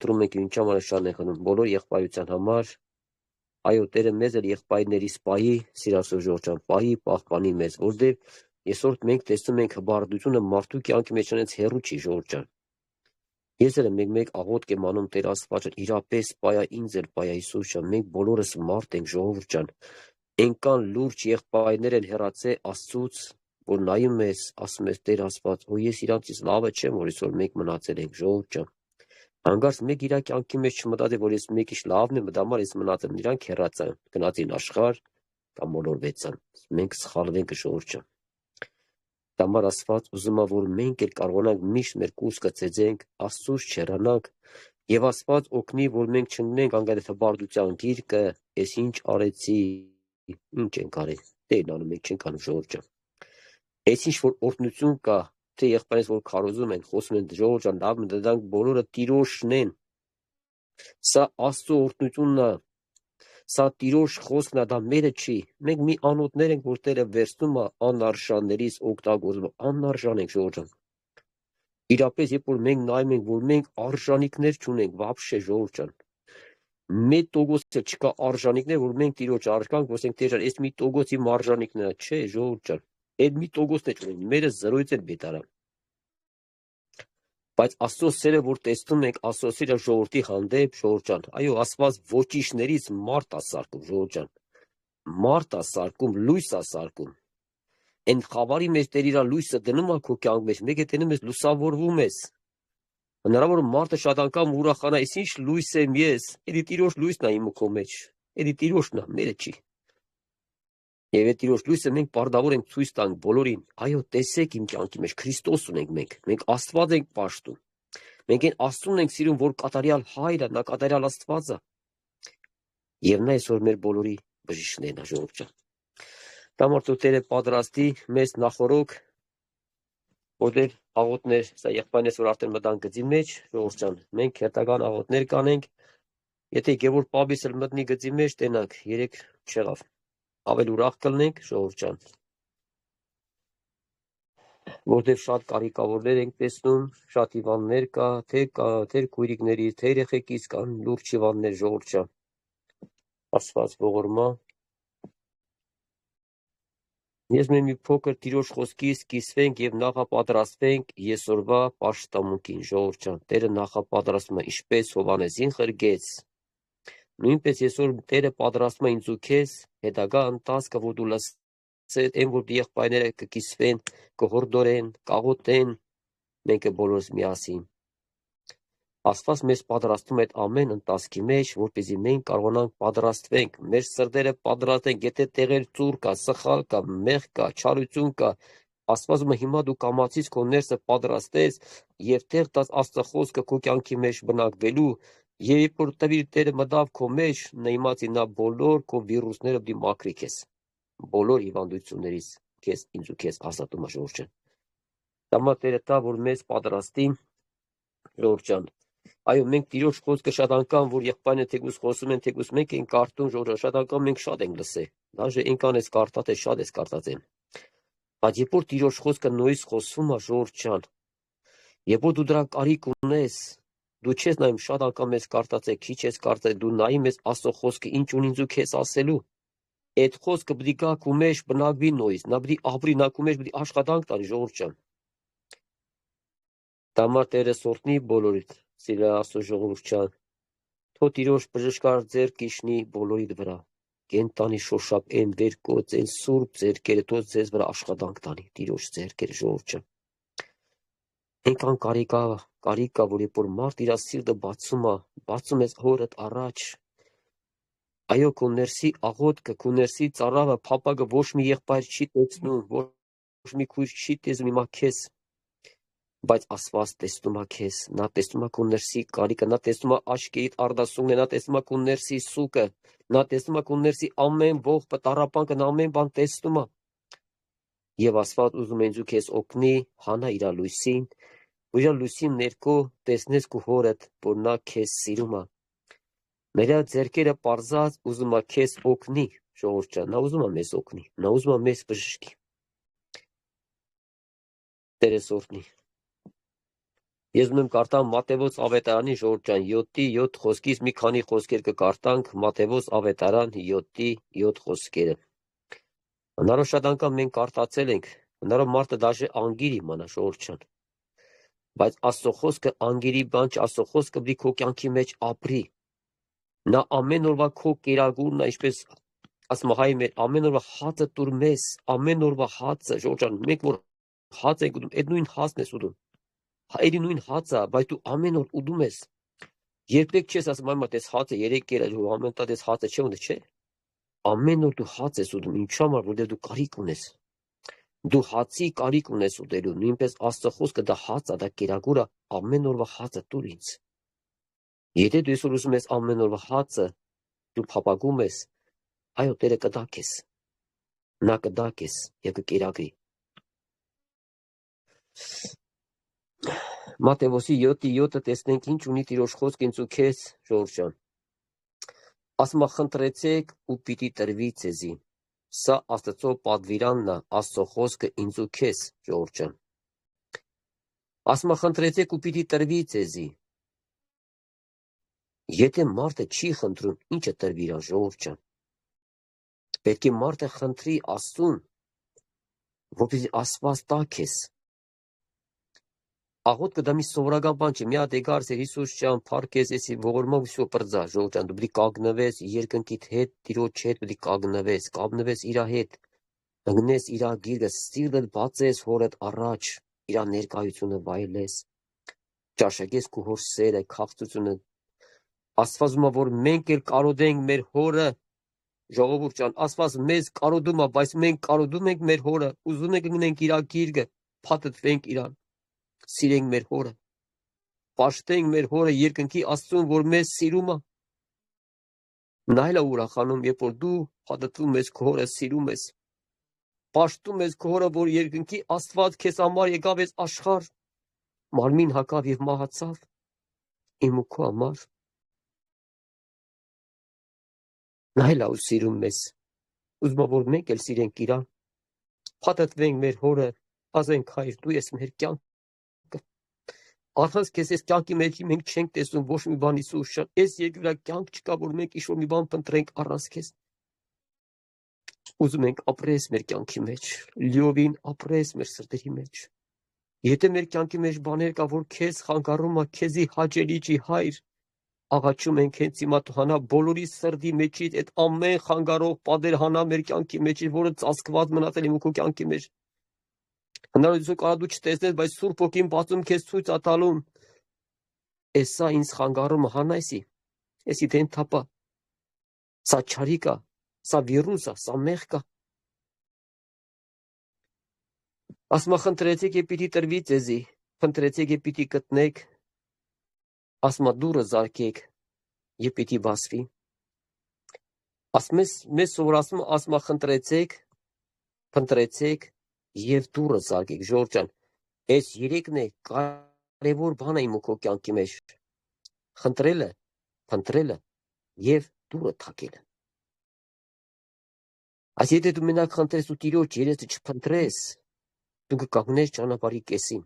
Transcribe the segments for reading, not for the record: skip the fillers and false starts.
Դրում ենք ինչ համար շատ ենք խնդրում բոլոր եղբայրության համար։ Այո, Տերը մեզ էլ եղբայրներից պահի, սիրասոր Ժողովրդյան, պահի, պահպանի մեզ, որտեղ այսօր մենք տեսնում ենք հբարդությունը մարդու կյանքի մեջ անց հեռու չի Ժողովրդյան։ Ես էլ մեկ աղոթք եմ անում Տեր Աստվածը, իրապես պայա ինձ էլ պայա Հիսուս ջան, մենք բոլորս մարդ ենք Ժողովրդյան։ Այնքան լուրջ եղբայրներ են հեռացե Աստծուց, որ նայում ես, ասում ես Տեր Աստված, ու ես իրանցից լավը չեմ, որ այսօր մենք մնացել ենք Ժողովրդյան։ Հանկարծ մեկ իր կյանքի մեջ չմտածի, որ ես մեկ ինչ լավն եմ, դա համար ես մնացել, իրանք հեռացան, գնացին աշխարհ կամ մոլորվեցան։ Մենք սխալվենք Ժողովրդյան։ Դա համար Աստված ուզում է, որ մենք էլ կարողանանք միշտ մեր կուսկը ծեծենք, Աստծուց չհեռանանք, եւ Աստված օգնի, որ մենք չընկնենք անգամ հբարդության գիրկը, ես ինչ արեցի, ինչ ենք արել, Տերն անում ենք չենք անում Ժողովրդյան։ Այս ինչ որ օրհնություն կա, թե եղբայրս որ քարոզում են, խոսում են Ժողովրդյան, լավ դրանք բոլորը Տիրոջն են։ Սա Աստծո օրհնությունն է, սա Տիրոջ խոսքն է, դա մերը չի։ Մենք մի անոթներ ենք, որ Տերը վերցնում է անարժաններից օգտագործում, անարժան ենք Ժողովրդյան։ Իրապես երբ որ մենք նայում ենք, որ մենք արժանինքներ չունենք, вообще Ժողովրդյան։ 1% չկա արժանինքներ, որ մենք Տիրոջ արժանանք, ասենք Տեր, այս 1% իմ արժանինքն է, չէ Ժողովրդյան։ Այդ 1% չունենք, մերը 0-ից էլ բետարա։ Բայց Աստծո սերը, որ տեսնում ենք, Աստծո սերը ժողովրդի հանդեպ Ժողովրդյան։ Այո, Աստված ոչիչներից մարդ է սարքում Ժողովրդյան։ Մարդ է սարքում, լույս է սարքում։ Այն խավարի մեջ Տեր իր լույսը դնում է քո կյանքի մեջ, մեկ է տենում ես լուսավորվում ես։ Հնարավոր է մարդը շատ անգամ ուրախանա, այս ինչ լույս եմ ես, էդի Տիրոջ լույսն է իմ քո մեջ։ Էդի Տիրոջն է, մերը չի։ Եվ այդ Տիրոջ լույսը մենք պարտավոր ենք ցույց տանք բոլորին։ Այո, տեսեք իմ կյանքի մեջ Քրիստոս ունենք մենք Աստված ենք պաշտում։ Մենք այն Աստծուն ենք սիրում, որ կատարյալ Հայրը, նա կատարյալ Աստված է։ Եվ նա այսօր մեր բոլորի բժիշկն է Ժողովրդյան։ Դա մարդու Տերը պատրաստի մեզ նախորոք, որտեղ աղոթներ, սա եղբայրներս որ արդեն մտան գծի մեջ, Ժողովրդյան, մենք հետագան աղոթներ կանենք։ Եթե Գևորգ Պապիս էլ մտնի գծի մեջ, տենակ, երեք չեղավ։ Ավել ուրախ կլնենք Ժողովրդյան, որտեղ շատ կարիքավորներ ենք տեսնում, շատ հիվանդներ կա, թե քույրիկների, թե երեխեքից կան լուրջ հիվանդներ Ժողովրդյան։ Աստված ողորմա։ Ես մենք մի փոքր Տիրոջ խոսքից կիսվենք եւ նախապատրաստվենք այսօրվա պաշտամունքին Ժողովրդյան։ Տերը նախապատրաստում է, ինչպես Հովհաննեսին խրգեց։ Նույնպես այսօր Տերը պատրաստում է ինձ ու քեզ հետագա ընթացքը, որ դու լսես, այն որ եղբայրները կկիսվեն, կհորդորեն, կաղոթեն, մենք բոլորս միասին։ Աստված մեզ պատրաստում է այդ ամեն ընթացքի մեջ, որպեսզի մենք կարողանանք պատրաստվենք, մեր սրտերը պատրաստենք, եթե տեղեր ծուռ կա, սխալ կա, մեղք կա, չարություն կա, Աստված ում հիմա դու կամացից քո ներսը պատրաստես եւ տեղ տաս Աստծո խոսքը քո կյանքի մեջ բնակվելու, եւ երբ որ տվիր Տերը մտավ քո մեջ, նա իմացի նա բոլոր քո վիրուսները դի մաքրի քեզ, բոլոր հիվանդություններից քեզ ինձ ու քեզ ազատում է Ժողովրդյան։ Դա Տերը տա, որ մեզ պատրաստի Ժողովրդյան։ Այո, մենք Տիրոջ խոսքը շատ անգամ, որ եղբայրները թեկուզ խոսում են, թեկուզ մենք ենք կարդում Ժողովրդյան, շատ անգամ մենք շատ ենք լսել, դաժե այնքան ես կարդա, թե շատ ես կարդացել։ Բայց երբ որ Տիրոջ խոսքը նույնիսկ խոսվում է Ժողովրդյան, երբ որ դու դրա կարիք ունես, դու չես նայում շատ անգամ ես կարդացել, քիչ ես կարդացել, դու նայում ես Աստծո խոսքը ինչ ունի ինձ ու քեզ ասելու։ Այդ խոսքը պետք է գա քո մեջ բնակվի նույնիսկ, նա պետք է ապրի, նա քո մեջ պետք է աշխատանք տանի Ժողովրդյան։ Դա համար Տերը սորտնի բոլորիդ, սիրելի Աստծո ժողովուրդ, թո Տիրոջ բժշկար ձեռք իջնի բոլորիդ վրա, կենտանի շոշափ են վերկոց, են սուրբ ձեռքերը, թո ձեզ վրա աշխատանք տանի Տիրոջ ձեռքերը ժողովուրդ։ Այնքան կարիք կա, որ երբ որ մարդ իր սիրտը բացում ես հորդ առաջ, այո, քո ներսի աղոթքը, քո ներսի ծառավը, փափագը ոչ մի եղբայր չի տեսնում, ոչ մի քույր չի տեսնում հիմա քեզ, բայց Աստված տեսնում է քեզ, նա տեսնում է քո ներսի կարիքը, նա տեսնում է աչքերիդ արտասուքն է, նա տեսնում է քո ներսի սուկը, նա տեսնում է քո ներսի ամեն ողջ պտառապանքը, ամեն բան տեսնում է։ Եվ Աստված ուզում է ինձ ու քեզ օգնի, հանա իր լույսին, որ իր լույսի ներքո տեսնես քո հորդ, որ նա քեզ սիրում է։ Նրա ձեռքերը պարզած ուզում է քեզ օգնի, ժողովուրդ, նա ուզում է մեզ օգնի, նա ուզում է մեզ բժշկի։ Տերը օրհնի։ Ես ունեմ կարտամ Մատթեոս ավետարանի Ժողովրդյան 7:7 խոսքից մի քանի խոսքեր կկարտանք Մատթեոս ավետարան 7:7 խոսքերը։ Հնարով շատ անգամ մենք կարտացել ենք, հնարով մարդը դաժե անգիր իմանա Ժողովրդյան։ Բայց Աստծո խոսքը անգիրի բան չէ, Աստծո խոսքը պետք է քո կյանքի մեջ ապրի։ Նա ամեն օրվա քո կերակուրն է, ինչպես ասում հայ մեր ամեն օրվա հացը տուր մեզ, ամեն օրվա հացը Ժողովրդյան, մենք որ հաց ենք ուտում, այդ նույն հացն ես ուտում։ Հայերի նույն հացը, բայց դու ամեն օր ուտում ես։ Երբեք չես ասում, այ այս հացը 3 կեր է, ամեն տա այս հացը չէ ունի, չէ։ Ամեն օր դու հաց ես ուտում, ինչու՞ համար, որտեղ դու կարիք ունես։ Դու հացի կարիք ունես ուտելու, նույնպես Աստծո խոսքը դա հաց է, դա կերակուր է, ամեն օրվա հացը տուր ինձ։ Եթե դու այսօր ուզում ես ամեն օրվա հացը, դու փապագում ես, այո, Տերը կտա քեզ։ Նա կտա քեզ եւ կկերակրի։ Մատթեոսի 7:7 տեսնենք ինչ ունի Տիրոջ խոսքը ինձ ու քեզ, Ժողովրդյան։ Ասում է խնդրեցեք ու պիտի տրվի ձեզի։ Սա Աստծո պատվիրանն է, Աստծո խոսքը ինձ ու քեզ, Ժողովրդյան։ Ասում է խնդրեցեք ու պիտի տրվի ձեզի։ Եթե մարդը չի խնդրում, ինչը տրվի իր Ժողովրդյան։ Պետք է մարդը խնդրի Աստծուն, որպեսզի Աստված տա քեզ։ Աղոթքը դա մի սովորական բան չէ, մի հատ եկար Սեր Հիսուս ջան, փառքես էսի ողորմով всё պրծա, Ժողովրդյան, դու պետք է կանգնվես երկնքիդ հետ, Տիրոջ հետ պետք է կանգնվես իր հետ, ընկնես իր գիրկը, սիրտդ բացես հորդ առաջ, իր ներկայությունը վայելես, ճաշակես քո հոր սերը, քաղցրությունը։ Աստված ուզում է, որ մենք էլ կարոդենք մեր հորը, Ժողովուրդ ջան, Աստված մեզ կարոդում է, բայց մենք կարոդում ենք մեր հորը, ուզում ենք ընկնենք իր գիրկը, փաթեթվենք իրան, սիրենք մեր հորը, պաշտենք մեր հորը երկնքի Աստծուն, որ մեզ սիրում է։ Նա էլ է ուրախանում, երբ որ դու փաթեթվում ես քո հորը, սիրում ես, պաշտում ես քո հորը, որ երկնքի Աստված քեզ համար եկավ այս աշխարհ, մարմին հագավ եւ մահացավ, իմ ու քո համար։ Նա էլ է սիրում մեզ, ուզում է, որ մենք էլ սիրենք իրան, փաթեթվենք մեր հորը, ասենք հայր, դու ես մեր կյանքը։ Առանց քեզ այս կյանքի մեջ մենք չենք տեսնում ոչ մի բան, Հիսուս ջան, այս երկրի կյանք չկա, որ մենք ինչ-որ մի բան փնտրենք առանց քեզ։ Ուզում ենք ապրես մեր կյանքի մեջ, լիովին ապրես մեր սրտերի մեջ։ Եթե մեր կյանքի մեջ բաներ կա, որ քեզ խանգարում է, քեզի հաճելի չի, հայր, աղաչում ենք հենց հիմա դու հանա բոլորի սրտի մեջից այդ ամեն խանգարող պատեր հանա մեր կյանքի մեջ, որը ծածկված մնացել իմ ու քո կյանքի մեջ։ Հնարավորություն կարա դու չտեսնես, բայց Սուրբ Հոգին բացում քեզ ցույց է տալում։ Էսա ինձ խանգարում է հանայսի, էսի դեն թափա։ Սա չարիք է, սա վիրուս է, սա մեղք է։ Ասում է խնդրեցեք եւ պիտի տրվի ձեզի, խնդրեցեք եւ պիտի գտնեք, ասում է դուռը զարկեք եւ պիտի բացվի։ Ասում մեզ սովորացնում ասում է խնդրեցեք, փնտրեցեք եւ դուռը զարկեք, Ժողովուրդ ջան, այս երեքն է կարևոր բանը իմ ու քո կյանքի մեջ։ Խնդրելը, փնտրելը եւ դուռը թակելը։ Այս եթե դու մենակ խնդրես ու Տիրոջ երեսը չփնտրես, դու կկանգնես ճանապարհի կեսին։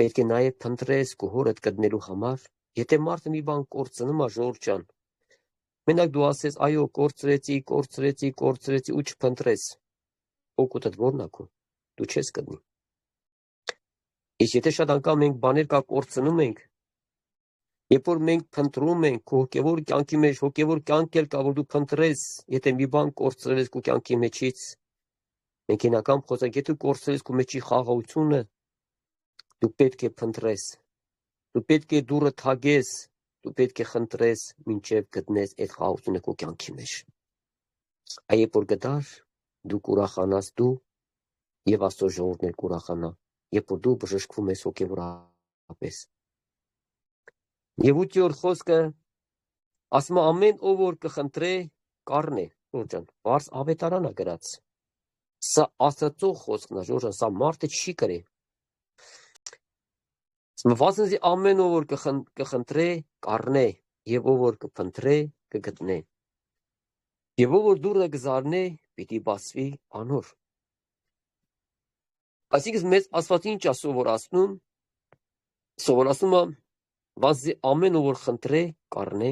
Պետք է նաեւ փնտրես քո հորդ գտնելու համար, եթե մարդը մի բան կորցնում է, Ժողովուրդ ջան, մենակ դու ասես, այո, կորցրեցի ու չփնտրես, օգուտդ ո՞րն է քո, դու չես գտնի։ Իսկ եթե շատ անգամ մենք բաներ կա կորցնում ենք, երբ որ մենք փնտրում ենք քո հոգևոր կյանքի մեջ, հոգևոր կյանք էլ կա, որ դու փնտրես, եթե մի բան կորցրել ես քո կյանքի մեջից, մենք ինական խոսենք, եթե կորցրել ես քո մեջի խաղաղությունը, դու պետք է փնտրես, դու պետք է դուռը թակես, դու պետք է խնդրես, մինչև գտնես այդ խաղաղությունը քո կյանքի մեջ։ Այ երբ որ գտար, դու կուրախանաս դու եւ Աստծո ժողովուրդն էլ կուրախանա, երբ որ դու բժշկվում ես հոգևորապես։ Եվ 8-րդ խոսքը ասում է ամեն ով որ կխնդրե կառնե, Ժողովուրդ ջան, բարձ ավետարան է գրած։ Սա Աստծո խոսքն է, Ժողովուրդ ջան, սա մարդը չի գրի։ Ասում ամեն ով որ կխնդրե կառնե, եւ ով որ կփնտրե կգտնե։ Եվ ով որ դուռը կզարնե, պիտի բացվի անոր։ Այսինքն մեզ Աստված ինչ է սովորացնում, Սովորացնում է, վազի ամեն ով որ խնդրե, կառնե։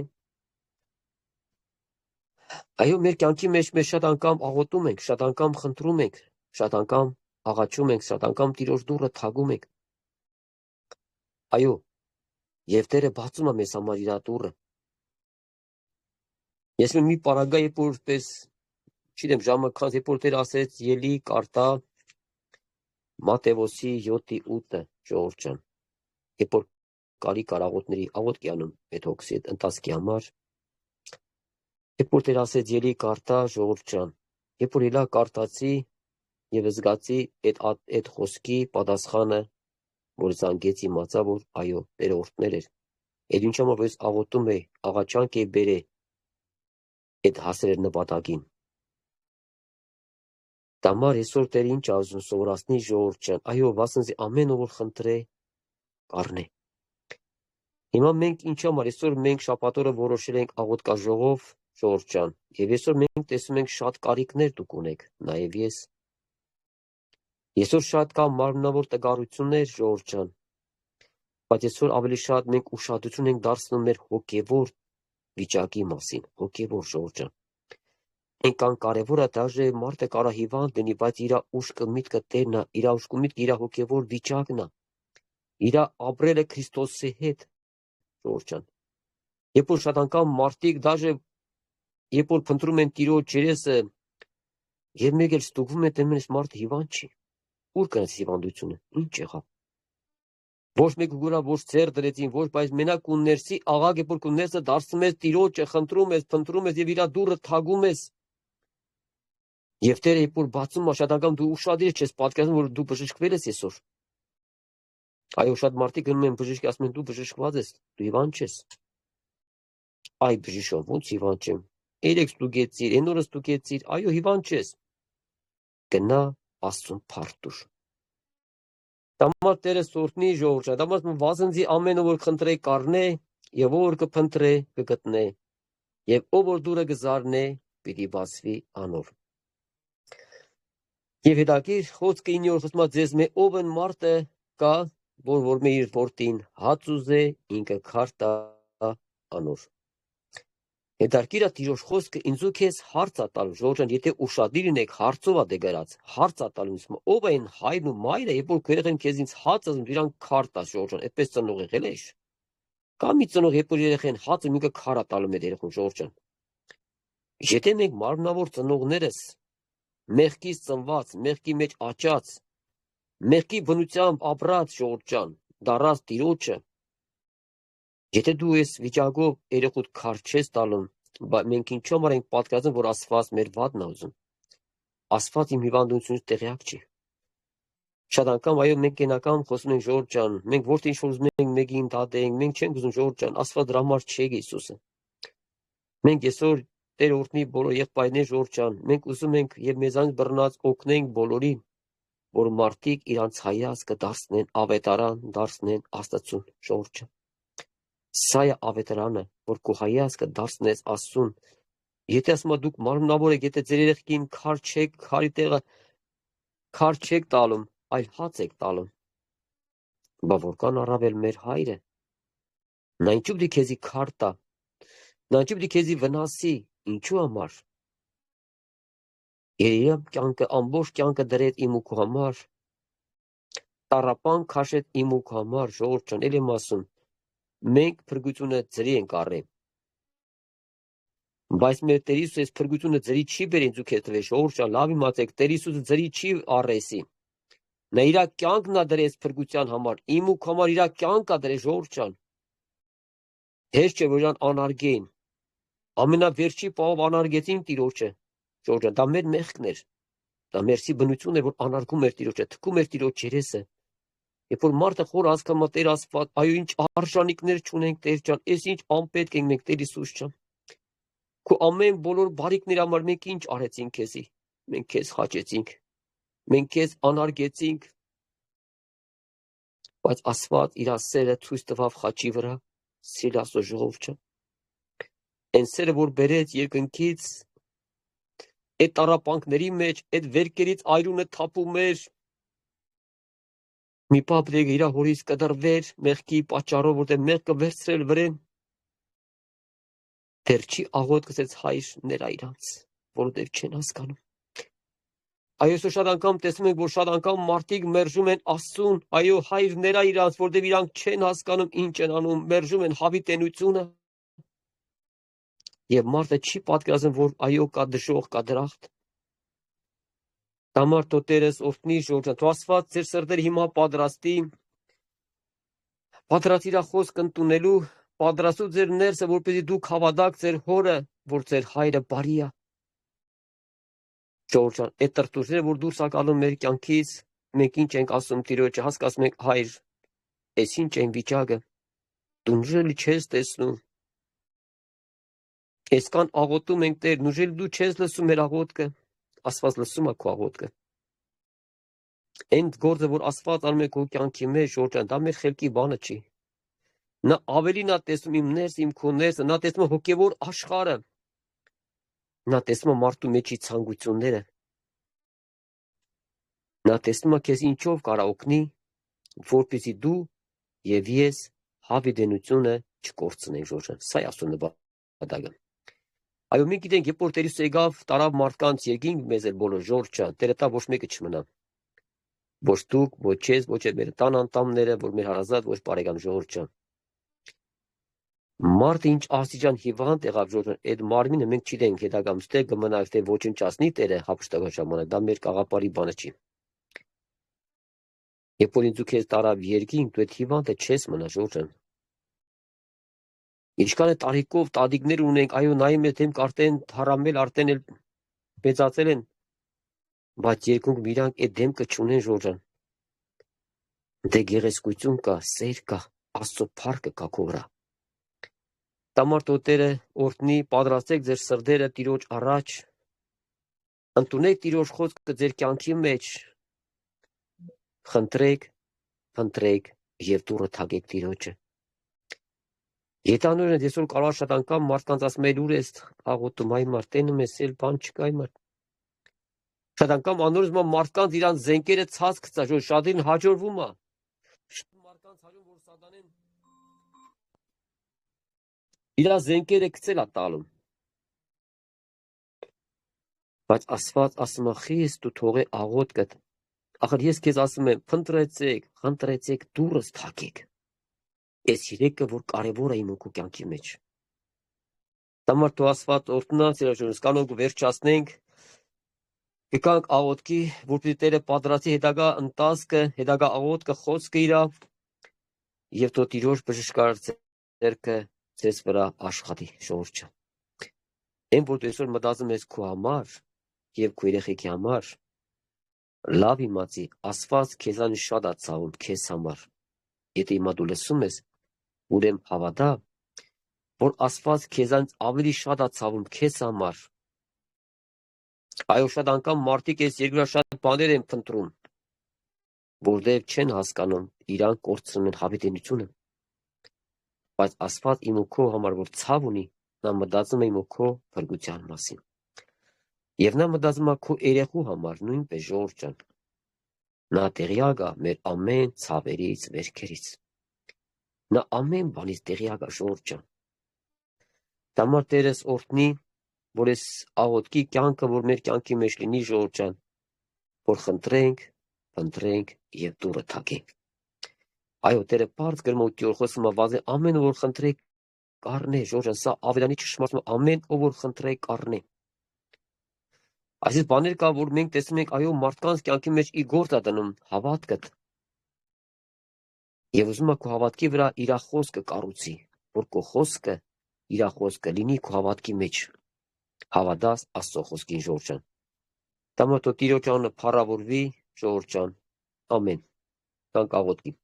Այո, մեր կյանքի մեջ մեր շատ անգամ աղոթում ենք, շատ անգամ խնդրում ենք, շատ անգամ աղաչում ենք, շատ անգամ Տիրոջ դուռը թագում ենք։ Այո, եւ Տերը բացում է մեզ համար իր դուռը։ Ես մի պարագա երբ որպես, չգիտեմ, ժամը քան երբ որ Տերը ասեց, ելի կարտա Մատթեոսի 7:8 ժողովուրդ ջան։ Երբ որ կարի կարաղոտների աղոթք անում այդ հոգսի այդ ընթացքի համար, երբ որ Տերը ասեց ելի կարտա ժողովուրդ ջան, երբ որ ելա կարտացի եւ զգացի այդ խոսքի պատասխանը, որ զանգեց իմացա, որ այո, Տերը օրհնել էր։ Այդ ինչ համար որ ես աղոթում էի, աղաչանք էի բերե այդ հասել նպատակին։ Դամար այսօր Տերը ինչ ասում սովորացնի ժողովուրդ ջան, այո, վասնզի ամեն ով որ խնդրե, կառնե։ Հիմա մենք ինչ համար այսօր մենք շաբաթօրը որոշել ենք աղոթքաժողով, ժողովուրդ ջան, եւ այսօր մենք տեսնում ենք շատ կարիքներ դուք ունեք, նաեւ ես։ Այսօր շատ կա մարմնավոր տգարություններ, ժողովուրդ ջան, բայց այսօր ավելի շատ մենք ուշադրություն ենք դարձնում մեր հոգեվոր վիճակի մասին, հոգեվոր ժողովուրդ ջան։ Այնքան կարևոր է դաժե մարդը կարա հիվանդ լինի, բայց իր ուշքը միտքը Տերն է, իր ուշքը միտքը իր հոգեվոր վիճակն է, իր ապրելը Քրիստոսի հետ, ժողովուրդ ջան։ Երբ որ շատ անգամ մարդիկ դաժե երբ որ փնտրում են Տիրոջ երեսը եւ մեկ էլ ստուգվում է դեմից մարդը հիվանդ չի, ուր կնաց հիվանդությունը, ինչ եղավ։ Ոչ մեկ գուրա ոչ ծեր դրեցին, ոչ բայց մենակ ու ներսի աղագ երբ որ կու ներսը դարձնում ես Տիրոջը, խնդրում ես, փնտրում ես եւ իր դուռը թագում ես։ Եվ Տերը երբ որ բացում է, շատ անգամ դու ուշադիր չես պատկերացնում, որ դու բժշկվել ես այսօր։ Այո, շատ մարդիկ գնում են բժշկի, ասում են դու բժշկված ես, դու հիվանդ չես։ Այ բժիշկ, ոնց հիվանդ չեմ։ Երեք ստուգեցիր, այն օրը ստուգեցիր, այո, հիվանդ չես։ Գնա Աստծուն փառտուր։ Դամար Տերը սորտնի ժողովուրդ, դամար վազնձի ամեն ով որ խնդրե կառնե, եւ ով որ կփնտրե կգտնե, եւ ով որ դուրը գզարնե, պիտի բացվի անոր։ Եվ հետաքրիր խոսքը 9-րդ խոսքումա ձեզ մե ով են մարդը կա, որ մե իր որդին հաց ուզե, ինքը քար տա անոր։ Հետաքրիր է Տիրոջ խոսքը ինձ ու քեզ հարց է տալու, ժողովուրդ, եթե ուշադիր լինեք, հարցով է դե գրած, հարց է տալու ինձ, ով են հայրն ու մայրը, երբ որ երեխան քեզ ինձ հաց ասում, իրան քար տա, ժողովուրդ, այդպես ծնող եղել ես։ Կա մի ծնող, երբ որ երեխան հացը մեկը քար է տալու մեր երեխուն, ժողովուրդ։ Եթե մենք մարմնավոր ծնողներս մեղքից ծնված, մեղքի մեջ աճած, մեղքի բնությամբ ապրած ժողովուրդ, դառած Տիրոջը, եթե դու ես վիճակով երեխուդ քար չես տալու, բայց մենք ինչու համար ենք պատկերացնում, որ Աստված մեր վատն է ուզում։ Աստված իմ հիվանդությունից տեղյակ չի։ Շատ անգամ այո մենք կենական խոսում ենք ժողովուրդ, մենք որտե ինչ որ ուզում ենք մեկին դատենք, մենք չենք ուզում ժողովուրդ, Աստված դրա համար չի Հիսուսը։ Մենք այսօր Տեր օրհնի բոլոր եղբայրներ ժողովուրդ, մենք ուզում ենք եւ մեզանից բռնած օգնենք բոլորին, որ մարդիկ իրանց հայացքը դարձնեն ավետարան, դարձնեն Աստծուն, ժողովուրդ։ Սա է ավետարանը, որ քո հայացքը դարձնես Աստծուն։ Եթե ասում ես դուք մարմնավոր եք, եթե ձեր երեխին քար չեք, քարի տեղը քար չեք տալու, այլ հաց եք տալու։ Բա որքան առավել մեր հայրը։ Նա ինչու՞ պիտի քեզի քար տա։ Նա ինչու՞ պիտի քեզի վնասի, ինչու համար։ Իր կյանքը ամբողջ կյանքը դրեց իմ ու քո համար։ Տառապան քաշեց իմ ու քո համար, ժողովուրդ, էլ եմ ասում։ Մենք փրկությունը ծրի ենք առել։ Բայց մեր Տեր Հիսուսը փրկությունը ծրի չի բերել ինձ ու քեզ տվել, ժողովուրդ, լավ իմացեք, Տեր Հիսուսը ծրի չի առեսի։ Նա իր կյանքն է դրեց փրկության համար, իմ ու քո համար իր կյանքն է դրել, ժողովուրդ։ Հեշտ չէ որ իրան անարգեին։ Ամենավերջի պահով անարգեցին Տիրոջը, ժողովուրդ, դա մեր մեղքն էր։ Դա մերսի բնություն է, որ անարգում էր Տիրոջը, թքում էր Տիրոջ երեսը։ Երբ որ մարդը խոր հասկանում է Տեր Աստված, այո ինչ արժանինքներ չունենք Տեր ջան, այս ինչ անպետք ենք մենք Տեր Հիսուս ջան։ Քո ամեն բոլոր բարիքների համար մենք ինչ արեցինք քեզի։ Մենք քեզ խաչեցինք։ Մենք քեզ անարգեցինք։ Բայց Աստված իր սերը ցույց տվավ խաչի վրա, սիրելի Աստծո ժողովուրդ։ Այն սերը որ բերեց երկնքից, այդ տառապանքների մեջ, այդ վերքերից այրունը թափում էր։ մի պապ դեպի իր հորից կդրվեր մեղքի պատճառով, որտեղ մեղքը վերցրել վրեն, դեռ չի աղոտ գցեց հայր նրա իրանց, որովհետև չեն հասկանում։ Այո, շատ անգամ տեսնում ենք, որ շատ անգամ մարդիկ մերժում են Աստծուն, այո, հայր նրա իրանց, որտեղ իրանք չեն հասկանում ինչ են անում, մերժում են հավիտենությունը։ Եվ մարդը չի պատկերացնում, որ այո, կա դժոխք, կա դրախտ։ Համար տոտերս օրհնի Ժողովուրդ, թող Աստված ձեր սրտերը հիմա պատրաստի իր խոսքը ընդունելու, պատրաստու ձեր ներսը, որպեսզի դուք հավատաք ձեր հորը, որ ձեր հայրը բարի է։ Ժողովուրդ, այդ տրտուրները, որ դուրս ակալում մեր կյանքից, մենք ինչ ենք ասում Տիրոջը, հասկացում ենք, հայր, այս ինչ այն վիճակը, դու նժելի չես տեսնում։ Այսքան աղոթում ենք Տեր, նժելի դու չես լսում մեր աղոթքը, Աստված լսում է քո աղոթքը։ Այն գործը, որ Աստված անում է քո կյանքի մեջ, Ժողովուրդ, դա մեր խելքի բանը չի։ Նա ավելին է տեսնում իմ ներսը, իմ քո ներսը, նա տեսնում է հոգևոր աշխարհը, նա տեսնում է մարդու մեջի ցանկությունները, նա տեսնում է քեզ ինչով կարա օգնի, որպեսզի դու եւ ես հավիտենությունը չկորցնենք, Ժողովուրդ, սա է Աստծո նպատակը։ Այո, մենք գիտենք, երբ որ Տեր Հիսուս եկավ, տարավ մարդկանց, եկին մեզ էլ բոլոր Ժողովուրդ, Տերը տա ոչ մեկը չմնա։ Ոչ դուք, ոչ ես, ոչ մեր տան անդամները, որ մեր հարազատ, ոչ բարեկամ Ժողովուրդ։ Մարդը ինչ աստիճան հիվանդ եղավ, Ժողովուրդ, այդ մարմինը մենք չգիտենք հետագայում թե կմնա, թե ոչնչացնի Տերը հափշտակած ժամանակ, դա մեր կաղապարի բանը չի։ Երբ որ ինձ ու քեզ տարավ երկինք, դու այդ հիվանդը չես մնա, Ժողովուրդ։ Ինչքան է տարիքով տատիկներ ունենք, այո, նայում ես դեմք արդեն թարամել, արդեն էլ մեծացել են, բայց երկունք իրանք այդ դեմքը չունեն, Ժողովուրդ։ Դե գեղեցկություն կա, սեր կա, Աստծո փառքը կա քո վրա։ Տամար տոտերը օրհնի, պատրաստեք ձեր սրտերը Տիրոջ առաջ, ընդունեք Տիրոջ խոսքը ձեր կյանքի մեջ, խնդրեք, փնտրեք եւ դուռը թակեք Տիրոջը։ Ետանորեն այսօր կարող շատ անգամ մարդկանց ասում են ուր ես աղոթում, այ մարդ տենում ես, էլ բան չկա, այ մարդ։ Շատ անգամ անորոշ մարդկանց իրանց զենքերը ցած գցա, շատին հաջողվում է։ Շատ մարդկանց հաջողվում, որ սատանեն իր զենքերը գցել է տալում։ Բայց Աստված ասում է, խիստ դու թողե աղոթքդ։ Ախր ես քեզ ասում եմ, փնտրեցեք, խնդրեցեք, դուռս թակեք։ Այս երեկը, որ կարևոր է իմ ու քո կյանքի մեջ։ Տամար թող Աստված օրհնա, ծերաշնորհս կանոնք վերջացնենք։ Գկանք աղոթքի, որպեսզի Տերը պատրաստի հետագա ընթացքը, հետագա աղոթքը, խոսքը իրա, եւ թող Տիրոջ բժշկարար ձեռքը ձեզ վրա աշխատի, Ժողովուրդ։ Այն որ դու այսօր մտածում ես քո համար եւ քո երեխեքի համար, լավ իմացի, Աստված քեզանից շատ է ցավում քեզ համար։ Եթե հիմա դու լսում ես, ուրեմն հավատա, որ Աստված քեզանից ավելի շատ է ցավում քեզ համար։ Այո, շատ անգամ մարդիկ այս երկրի շատ բաներ են փնտրում, որտեղ չեն հասկանում, իրանք կորցնում են հավիտենությունը։ Բայց Աստված իմ ու քո համար որ ցավ ունի, նա մտածում է իմ ու քո փրկության մասին։ Եվ նա մտածում է քո երեխու համար, նույնպես Ժողովուրդ։ Նա տեղյակ է մեր ամեն ցավերից, վերքերից։ Նա ամեն բանից տեղյակ է, Ժողովուրդ։ Տամար Տերս օրհնի, որ այս աղոթքի կյանքը, որ մեր կյանքի մեջ լինի, Ժողովուրդ, որ խնդրենք, փնտրենք եւ դուռը թակենք։ Այո, Տերը բարձ գրում ու Տիրոջ խոսում է, վազե ամեն որ խնդրեք կառնե, Ժողովուրդ, սա ավելանի ճշմարտություն, ամեն ով որ խնդրեք կառնե։ Այսպես բաներ կա, որ մենք տեսնում ենք, այո, մարդկանց կյանքի մեջ ի գործ է դնում հավատքդ։ Եվ ուզում է քո հավատքի վրա իր խոսքը կառուցի, որ քո խոսքը, իր խոսքը լինի քո հավատքի մեջ։ Հավատաս Աստծո խոսքին, Ժողովուրդ։ Տամար թող Տիրոջ անունը փառավորվի, Ժողովուրդ։ Ամեն։ Կանք աղոթքի։